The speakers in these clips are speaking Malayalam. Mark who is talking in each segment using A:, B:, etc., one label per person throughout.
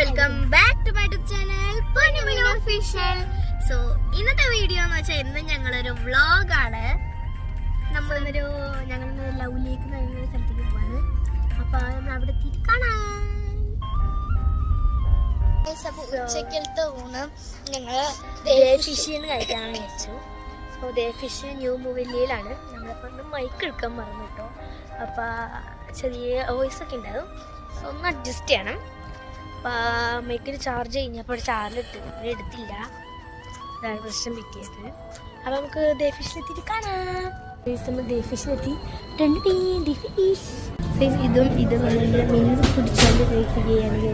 A: Welcome back to my YouTube channel Ponnumini official. So ഇന്നത്തെ വീഡിയോ എന്ന് വെച്ചാൽ ഇന്ന് ഞങ്ങളൊരു വ്ളോഗാണ്. ഞങ്ങളിന്ന് ലൗലേക്ക് കഴിഞ്ഞൊരു സ്ഥലത്തേക്ക് പോവാണ്. അപ്പൊ നമ്മൾ അവിടെ തിരിക്കണം. ഉച്ചക്കലത്തെ ഊണ് ഞങ്ങള് ഫിഷിന്ന് കഴിക്കാന്ന് വെച്ചു. സോ ഫിഷ് ന്യൂ മൂവിയിലാണ്. നമ്മളിപ്പോൾ മൈക്ക് എടുക്കാൻ പറഞ്ഞു കേട്ടോ. അപ്പം ചെറിയ വോയിസ് ഒക്കെ ഉണ്ടാവും, ഒന്ന് അഡ്ജസ്റ്റ് ചെയ്യണം. അപ്പം മൈക്കിൽ ചാർജ് കഴിഞ്ഞപ്പോൾ ചാർജ് എടുത്തില്ല, അതാണ് പ്രശ്നം പറ്റിയത്. അപ്പം നമുക്ക് ഫിഷിലെത്തിയിട്ട് കാണാം. നമ്മൾ ഫിഷിലെത്തി. ഇതും മീൻ പിടിച്ചുകൊണ്ട് കഴിക്കുകയാണ്.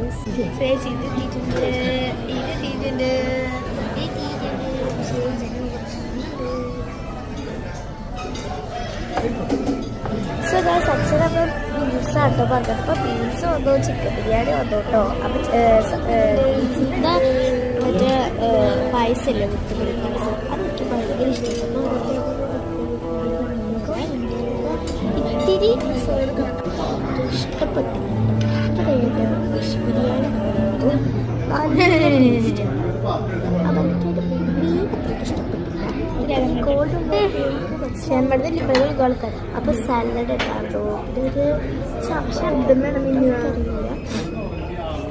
A: അച്ഛനപ്പം ബീൻസാട്ടോ പറഞ്ഞത്. അപ്പോൾ ബീൻസ് വന്നോ ചിക്കൻ ബിരിയാണി വന്നു കേട്ടോ. അപ്പം മറ്റേ പായസമല്ലേ, മുത്തുപൊടി പായസം, അതെനിക്ക് ഭയങ്കര ഇഷ്ടപ്പെട്ടു. ഇത്തിരി ഇഷ്ടപ്പെട്ടില്ല. ഫിഷ് ബിരിയാണി നല്ല ടേസ്റ്റ്. അപ്പം എനിക്കത് മീൻ അത്രയ്ക്ക് ഇഷ്ടപ്പെട്ടില്ല. അപ്പൊ സാലഡ് ഉണ്ടായിരുന്നു. പിന്നെ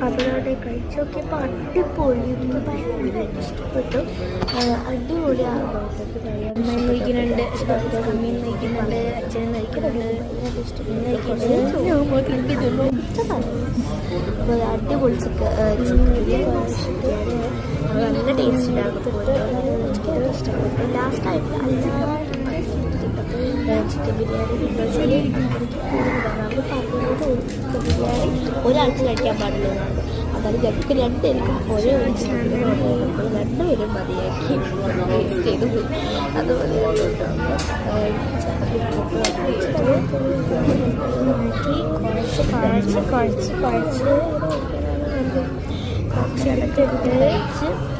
A: അവരോടെ കഴിച്ചു നോക്കിയപ്പോൾ അടിപൊളി. എനിക്ക് ഭയങ്കര ഇഷ്ടപ്പെട്ടു. അടിപൊളിയാണോ അമ്മയും കഴിക്കുന്നുണ്ട്, അമ്മയും കഴിക്കുന്നുണ്ട്, അച്ഛനും കഴിക്കുന്നുണ്ട്, അടിപൊളി ചിക്കൻ ബിരിയാണി നല്ല ടേസ്റ്റ് ഉണ്ടാകും. എനിക്ക് ഇഷ്ടപ്പെട്ടു. ലാസ്റ്റായിട്ട് എല്ലാവരും ചിക്കൻ ബിരിയാണി വെച്ചാൽ എനിക്ക് കൂടുതലാണ്. നമ്മൾ പറഞ്ഞത് ചിക്കൻ ബിരിയാണി ഒരാൾക്ക് കഴിക്കാൻ പാടുള്ളതാണ്. അതായത് ഞങ്ങൾക്ക് രണ്ടുപേർക്കും ഒരേ ഒരു ചിക്കൻ ബിരിയാണി രണ്ടുപേരും മതിയാക്കി ടേസ്റ്റ് ചെയ്ത് പോയി. അതുപോലെ കുറച്ച്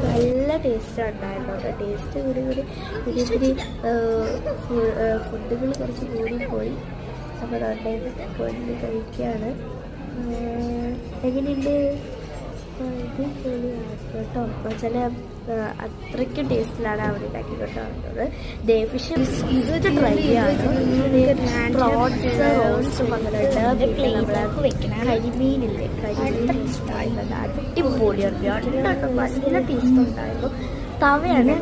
A: നല്ല ടേസ്റ്റ് ഉണ്ടായിരുന്നു കേട്ടോ. ടേസ്റ്റ് കൂടി ഇത്തിരി ഫുഡുകൾ കുറച്ച് കൂടിപ്പോയി. അപ്പോൾ അതുകൊണ്ട് പൊന്ന് കഴിക്കുകയാണ്. എങ്ങനെയുണ്ട്? കേട്ടോ. ചില അത്രയ്ക്കും ടേസ്റ്റിലാണ് അവിടെ ഉണ്ടാക്കി കേട്ടോ. ഫിഷ് ഇത് ട്രൈ ചെയ്യാം. റോസ്റ്റ് വന്നിട്ടുണ്ട്. കരിമീനില്ലേ, കരിമീൻ ഇഷ്ടമായിട്ടുണ്ട്. അടിപൊളിയാണ്. നല്ല ടേസ്റ്റ് ഉണ്ടായിരുന്നു. തവയാണ്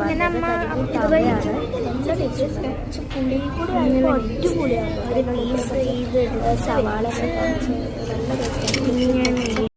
A: തവയാണ് നല്ല ടേസ്റ്റ്. പുളി കൂടി ആയപ്പോൾ അടിപൊളിയാണ്. സവാള നല്ല ടേസ്റ്റ്.